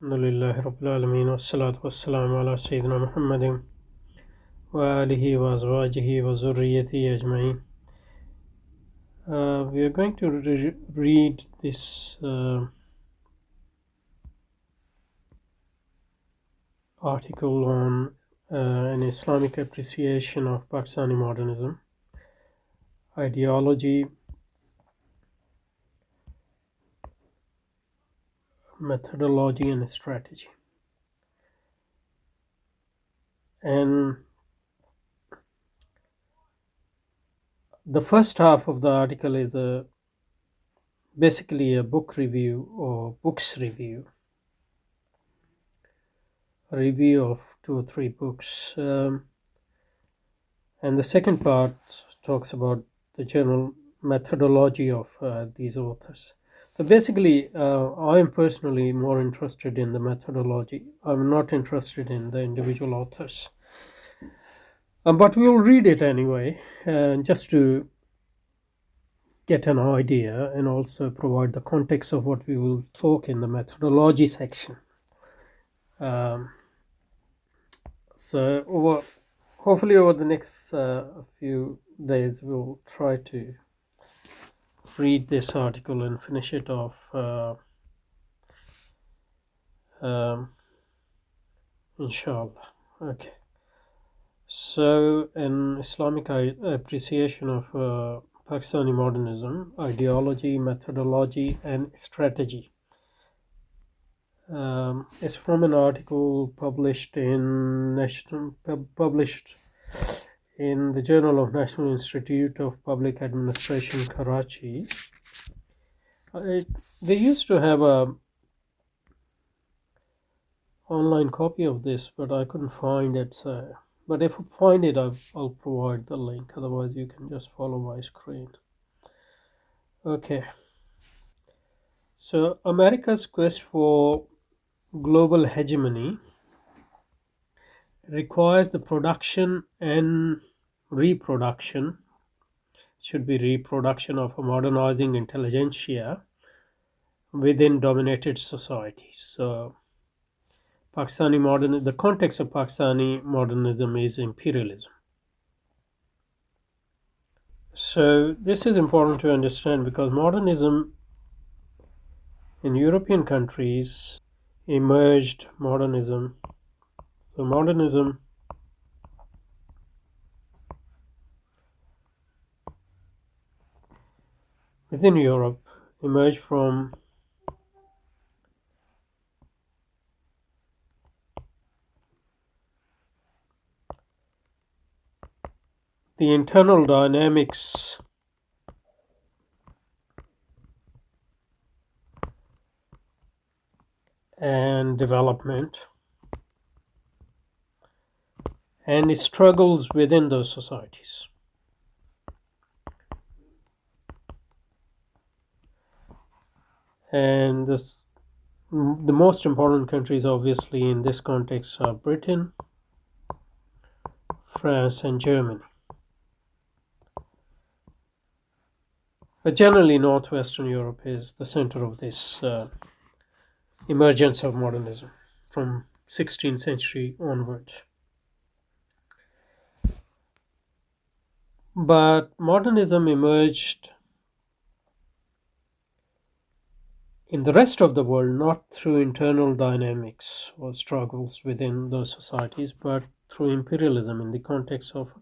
Alhamdulillahi Rabbil Alameen wassalatu wassalamu ala Sayyidina Muhammadin wa alihi wa azwajihi wa zurriyatihi ajma'in. We are going to read this article on an Islamic appreciation of Pakistani modernism, ideology, methodology and strategy. And the first half of the article is basically a book review or books review, a review of 2 or 3 books. And the second part talks about the general methodology of these authors. So basically, I am personally more interested in the methodology. I'm not interested in the individual authors. But we will read it anyway, just to get an idea and also provide the context of what we will talk in the methodology section. So hopefully over the next few days we'll try to read this article and finish it off, inshallah. Okay. So an Islamic appreciation of Pakistani modernism, ideology, methodology and strategy. It's from an article published in the Journal of National Institute of Public Administration, Karachi. They used to have a online copy of this, but I couldn't find it. But if I find it, I'll provide the link. Otherwise, you can just follow my screen. Okay. So America's quest for global hegemony requires the production and reproduction, should be reproduction of a modernizing intelligentsia within dominated societies. So the context of Pakistani modernism is imperialism. So this is important to understand because modernism in European countries emerged modernism. So modernism within Europe emerged from the internal dynamics and development and struggles within those societies. And the most important countries obviously in this context are Britain, France and Germany. But generally Northwestern Europe is the center of this emergence of modernism from 16th century onwards. But modernism emerged in the rest of the world not through internal dynamics or struggles within those societies, but through imperialism, in the context of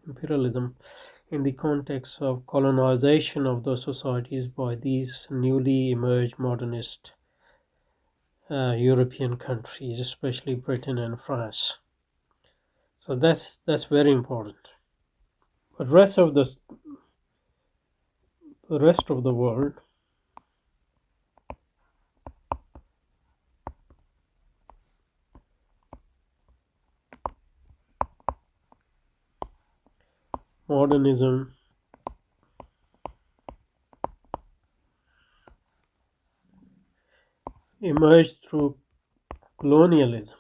colonization of those societies by these newly emerged modernist European countries, especially Britain and France. So that's very important. But the rest of the world modernism emerged through colonialism.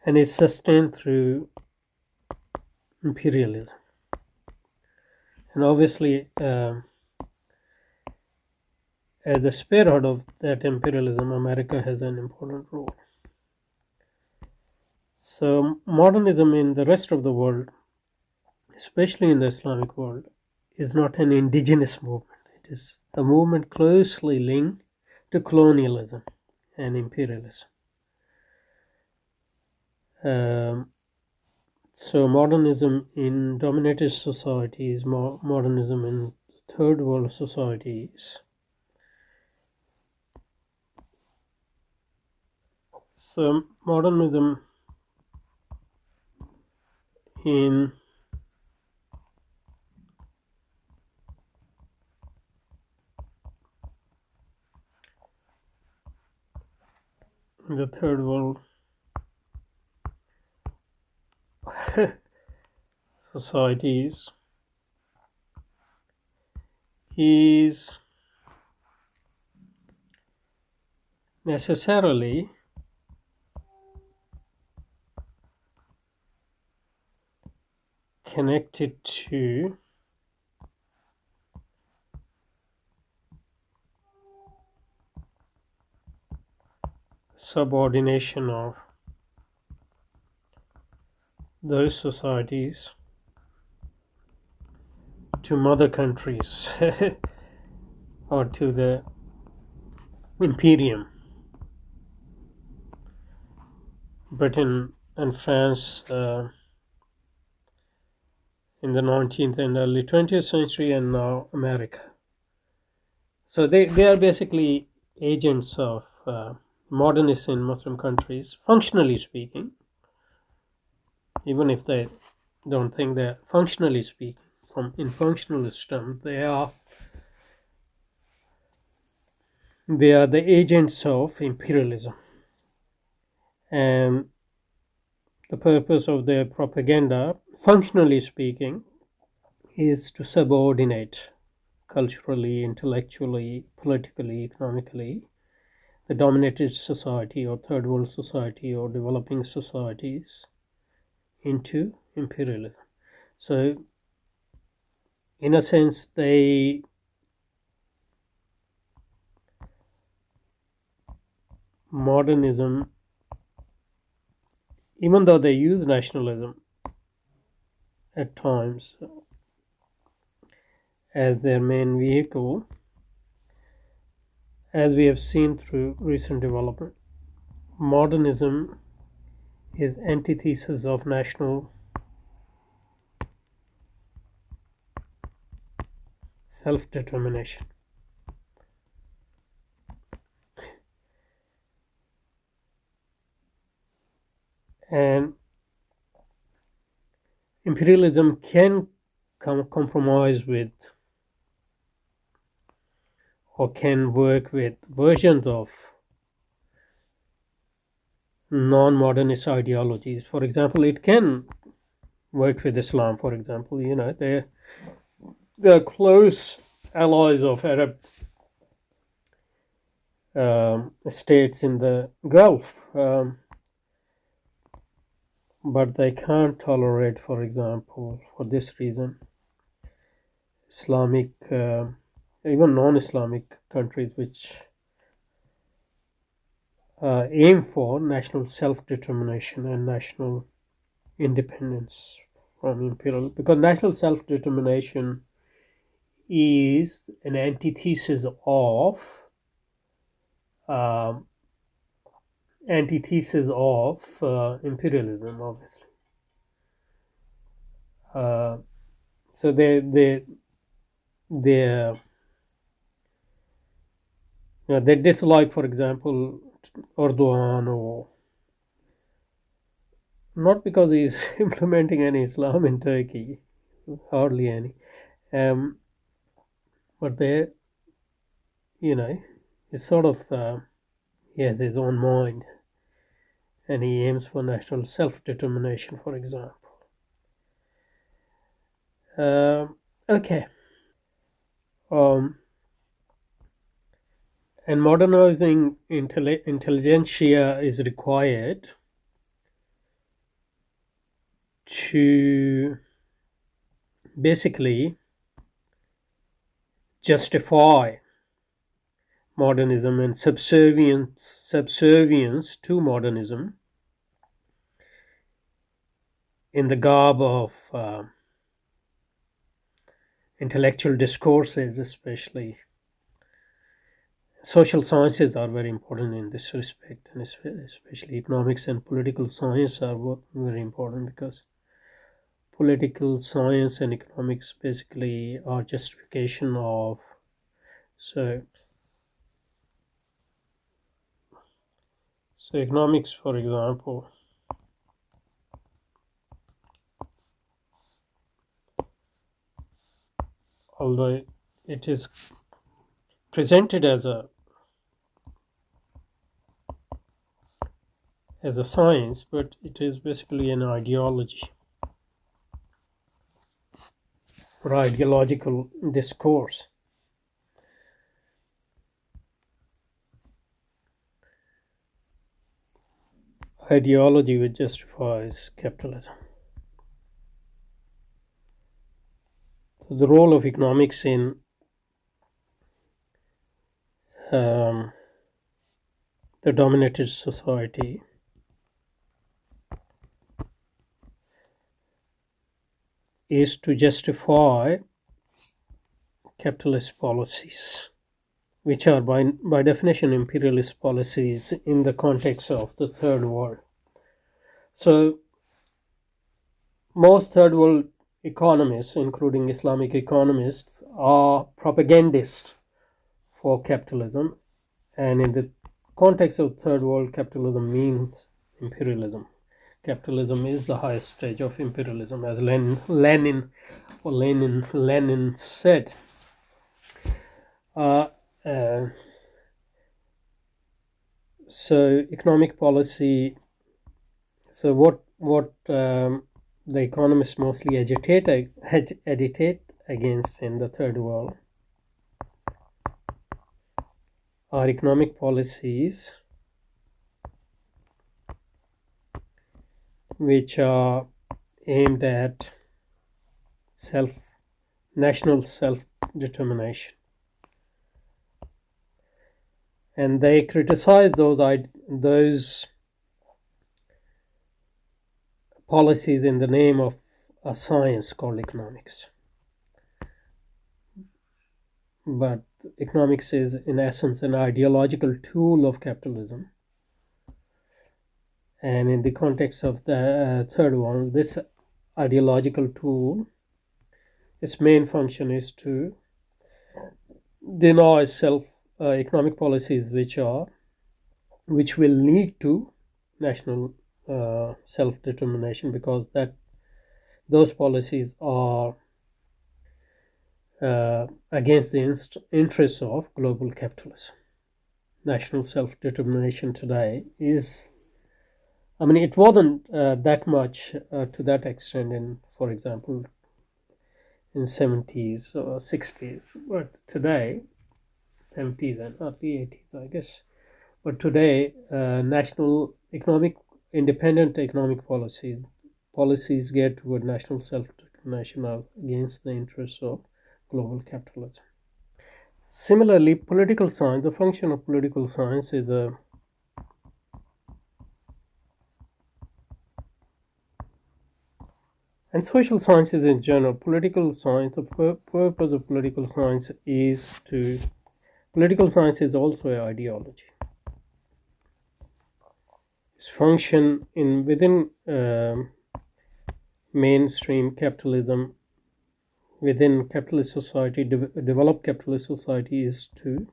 And is sustained through imperialism. And obviously as the spearhead of that imperialism, America has an important role. So, modernism in the rest of the world, especially in the Islamic world, is not an indigenous movement. It is a movement closely linked to colonialism and imperialism. Um, so, modernism in dominated societies, modernism in third world societies. So, modernism in the third world societies is necessarily connected to subordination of those societies to mother countries or to the imperium. Britain and France in the 19th and early 20th century, and now America. So they are basically agents of modernists in Muslim countries, functionally speaking, even if they don't think they're functionally speaking. From in functionalist terms, they are the agents of imperialism, and the purpose of their propaganda, functionally speaking, is to subordinate culturally, intellectually, politically, economically the dominated society or third world society or developing societies into imperialism. So, in a sense, modernism, even though they use nationalism at times as their main vehicle, as we have seen through recent development, modernism is antithesis of national self-determination. And imperialism can compromise with or can work with versions of non-modernist ideologies. For example, it can work with Islam. For example, they're close allies of Arab states in the Gulf, but they can't tolerate, for example, for this reason, Islamic, even non-Islamic countries which aim for national self-determination and national independence from imperial, because national self-determination is an antithesis of um, imperialism, obviously. Uh, so they they dislike, for example, Erdogan, or not because he is implementing any Islam in Turkey, hardly any, but you know, it's sort of he has his own mind, and he aims for national self-determination, for example. Okay. Um, and modernizing intelligentsia is required to basically justify modernism and subservience to modernism in the garb of intellectual discourses, especially. Social sciences are very important in this respect, and especially economics and political science are both very important, because political science and economics basically are justification of. So so economics, for example, although it is presented as a science, but it is basically an ideology or ideological discourse. Ideology which justifies capitalism. So the role of economics in the dominated society is to justify capitalist policies, which are by definition imperialist policies in the context of the third world. So most third world economists, including Islamic economists, are propagandists for capitalism, and in the context of third world, capitalism means imperialism. Capitalism is the highest stage of imperialism, as Lenin said. Uh, uh, so economic policy. So what the economists mostly agitate against in the third world are economic policies which are aimed at national self-determination, and they criticize those policies in the name of a science called economics. But economics is in essence an ideological tool of capitalism, and in the context of the third one, this ideological tool, its main function is to deny economic policies which will lead to national self-determination, because those policies are against the interests of global capitalism. National self-determination today is, it wasn't that much to that extent in, for example, in 70s or 60s, but today, 70s and early 80s, I guess. But today, national economic independent economic policies geared toward national self-determination are against the interests of global capitalism. Similarly, political science, the function of political science is and social sciences in general, political science, the purpose of political science political science is also an ideology. Its function within mainstream capitalism, within capitalist society, developed capitalist society, is to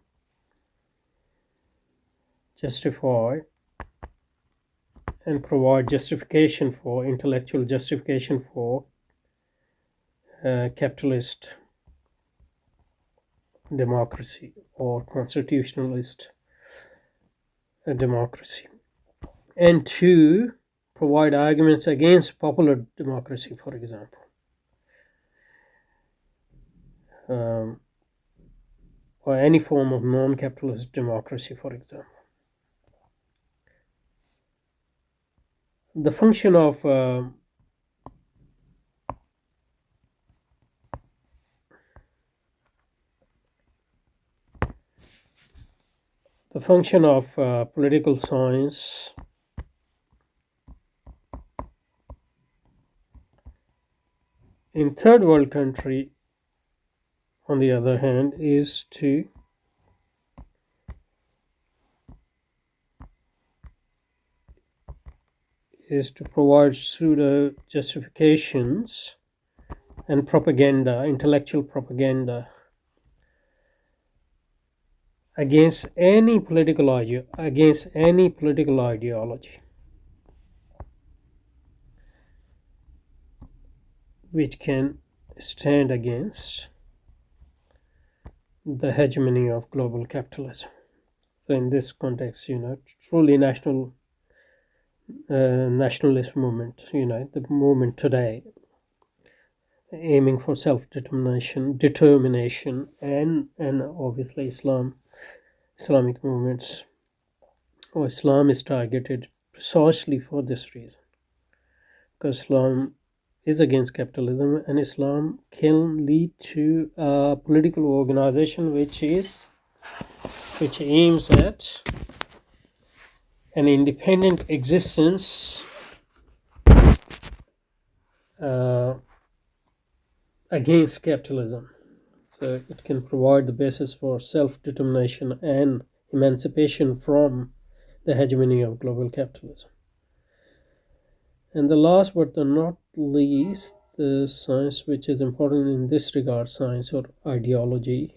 justify and provide intellectual justification for capitalist democracy or constitutionalist democracy, and to provide arguments against popular democracy, for example, or any form of non-capitalist democracy, for example. The function of The function of political science in third world country, on the other hand, is to provide pseudo justifications and propaganda, intellectual propaganda, against any political ideology which can stand against the hegemony of global capitalism. So in this context, truly nationalist movement, the movement today aiming for determination, and obviously Islamic movements, or Islam is targeted precisely for this reason, because Islam is against capitalism, and Islam can lead to a political organization which aims at an independent existence against capitalism. So it can provide the basis for self-determination and emancipation from the hegemony of global capitalism. And the last but not least, the science which is important in this regard, science or ideology,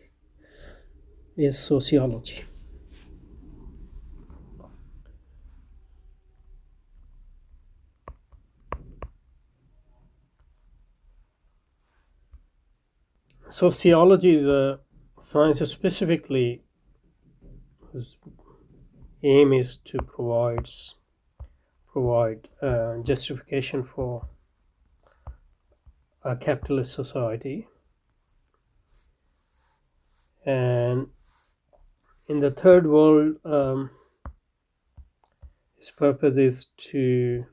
is sociology. Sociology, the science specifically, whose aim is to provide justification for a capitalist society. And in the third world, its purpose is to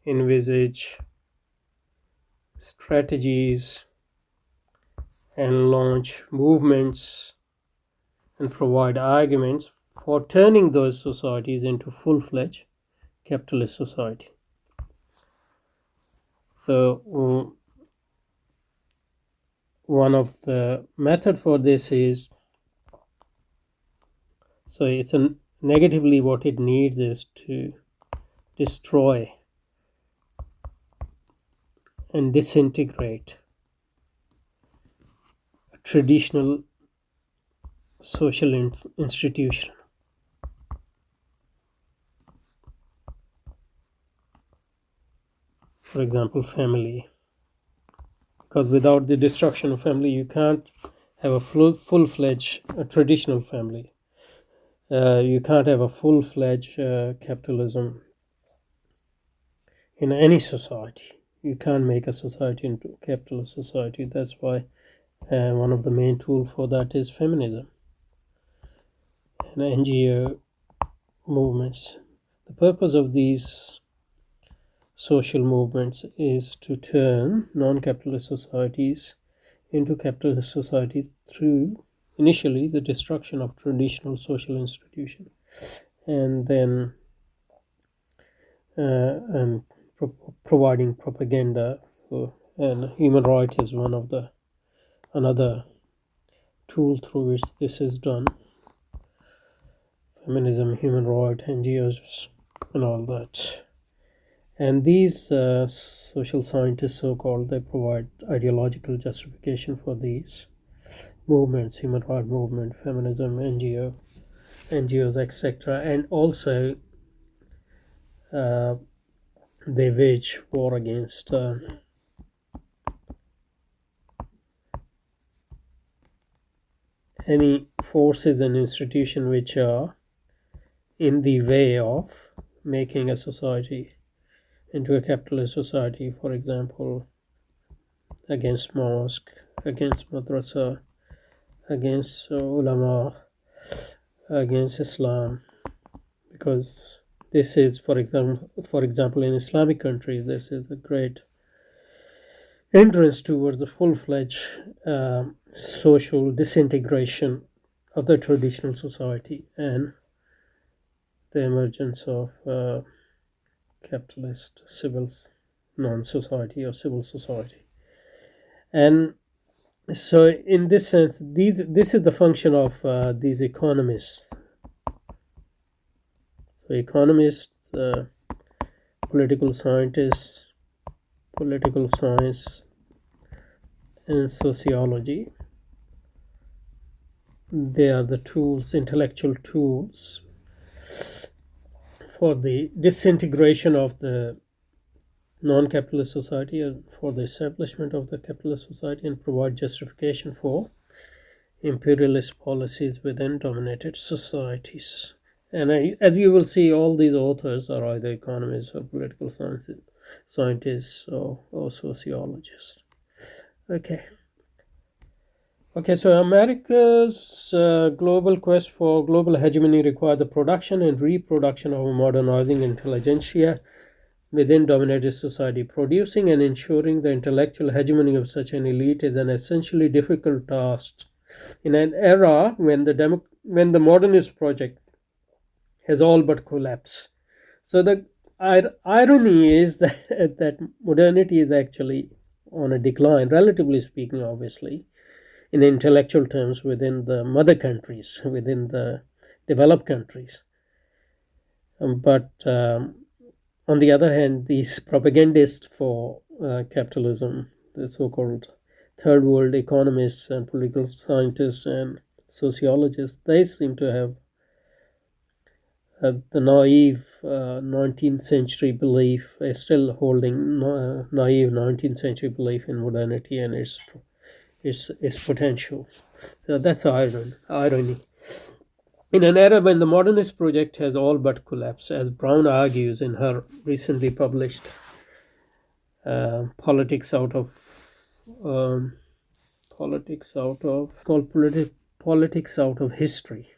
envisage strategies and launch movements and provide arguments for turning those societies into full-fledged capitalist society. So one of the method for this is, so it's negatively what it needs is to destroy and disintegrate a traditional social institution. For example, family. Because without the destruction of family, you can't have a full-fledged traditional family. You can't have a full-fledged capitalism in any society. You can't make a society into a capitalist society. That's why one of the main tools for that is feminism and NGO movements. The purpose of these social movements is to turn non-capitalist societies into capitalist society through initially the destruction of traditional social institutions, and then providing propaganda for, and human rights is another tool through which this is done. Feminism, human rights, NGOs, and all that. And these social scientists, so-called, they provide ideological justification for these movements, human rights movement, feminism, NGOs, etc. And also they wage war against any forces and institutions which are in the way of making a society into a capitalist society. For example, against mosque, against madrasa, against ulama, against Islam, because this is, for example, in Islamic countries, this is a great entrance towards the full-fledged social disintegration of the traditional society and the emergence of capitalist civil non-society or civil society. And so in this sense, this is the function of these economists. So economists, political scientists, political science, and sociology, they are the tools, intellectual tools, for the disintegration of the non-capitalist society and for the establishment of the capitalist society, and provide justification for imperialist policies within dominated societies. And as you will see, all these authors are either economists or political scientists or sociologists. Okay. Okay, so America's global quest for global hegemony required the production and reproduction of a modernizing intelligentsia within dominated society. Producing and ensuring the intellectual hegemony of such an elite is an essentially difficult task in an era when the modernist project has all but collapsed. So the irony is that modernity is actually on a decline, relatively speaking, obviously, in intellectual terms within the mother countries, within the developed countries. But on the other hand, these propagandists for capitalism, the so-called third world economists and political scientists and sociologists, they seem to have the naive 19th century belief, still holding naive 19th century belief in modernity and its potential. So that's the irony. In an era when the modernist project has all but collapsed, as Brown argues in her recently published politics out of history.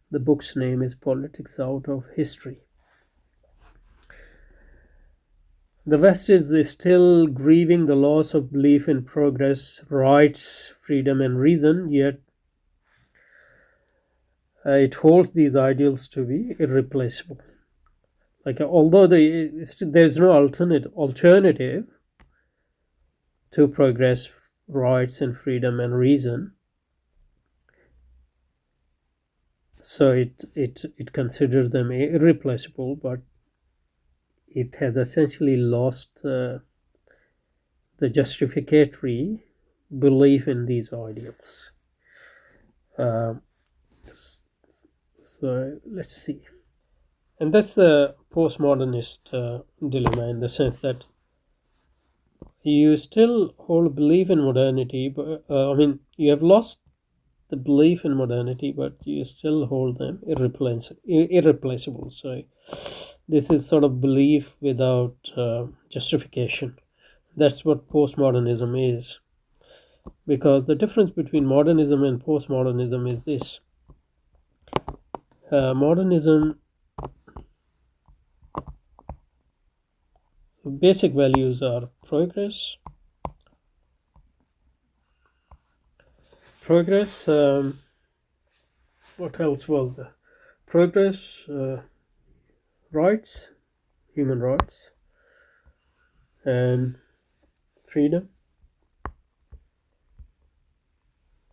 The book's name is Politics Out of History. The West is still grieving the loss of belief in progress, rights, freedom, and reason, yet it holds these ideals to be irreplaceable. Like, although there's no alternative to progress, rights, and freedom and reason, so it considers them irreplaceable, but it has essentially lost the justificatory belief in these ideals. So let's see. And that's the postmodernist dilemma, in the sense that you still hold belief in modernity, but you have lost the belief in modernity, but you still hold them irreplaceable. So this is sort of belief without justification. That's what postmodernism is. Because the difference between modernism and postmodernism is this. Modernism, so basic values are progress, what else was there? Progress, rights, human rights, and freedom,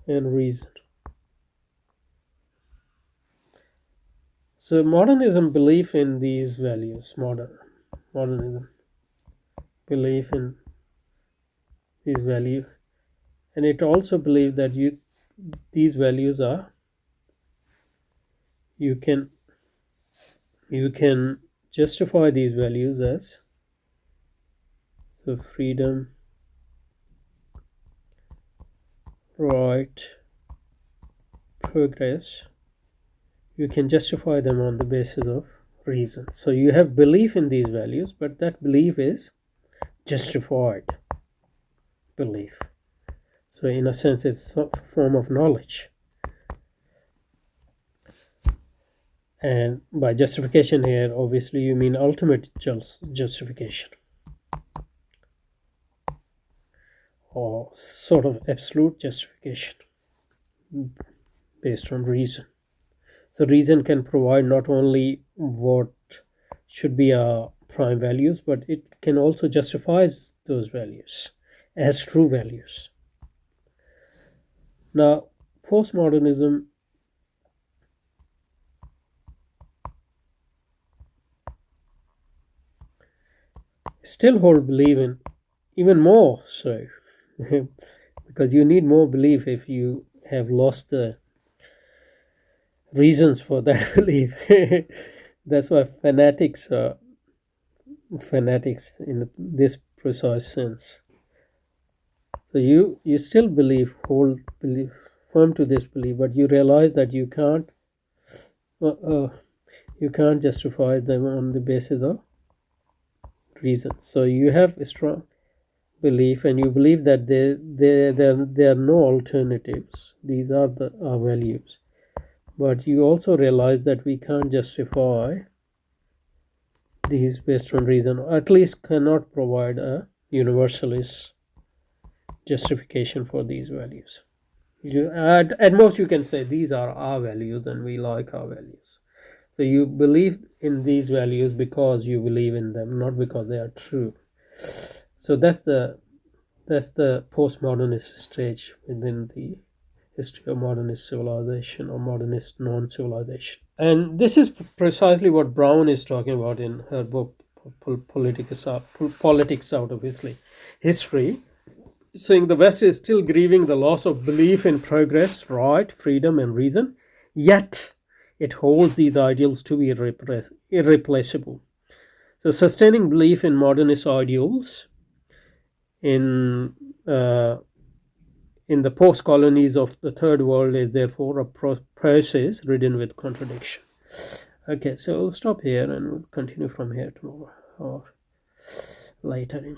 and reason. So modernism belief in these values, modernism belief in these values, and it also believes that these values are you can justify these values as so freedom, right, progress. You can justify them on the basis of reason. So you have belief in these values, but that belief is justified belief. So in a sense, it's a form of knowledge. And by justification here, obviously you mean ultimate justification, or sort of absolute justification based on reason. So reason can provide not only what should be our prime values, but it can also justify those values as true values. Now, postmodernism still hold belief in even more so, because you need more belief if you have lost the reasons for that belief. That's why fanatics are fanatics in this precise sense. So you still hold belief firm to this belief, but you realize that uh, uh, you can't justify them on the basis of reason. So you have a strong belief, and you believe that there are no alternatives. These are our values. But you also realize that we can't justify these based on reason, or at least cannot provide a universalist justification for these values. At most, you can say these are our values and we like our values. So you believe in these values because you believe in them, not because they are true. So that's the postmodernist stage within the history of modernist civilization or modernist non-civilization. And this is precisely what Brown is talking about in her book Politics Out of History, saying the West is still grieving the loss of belief in progress, right, freedom, and reason, yet it holds these ideals to be irreplaceable. So, sustaining belief in modernist ideals in uh, in the post colonies of the third world is therefore a process ridden with contradiction. Okay, so we'll stop here and we'll continue from here tomorrow or later.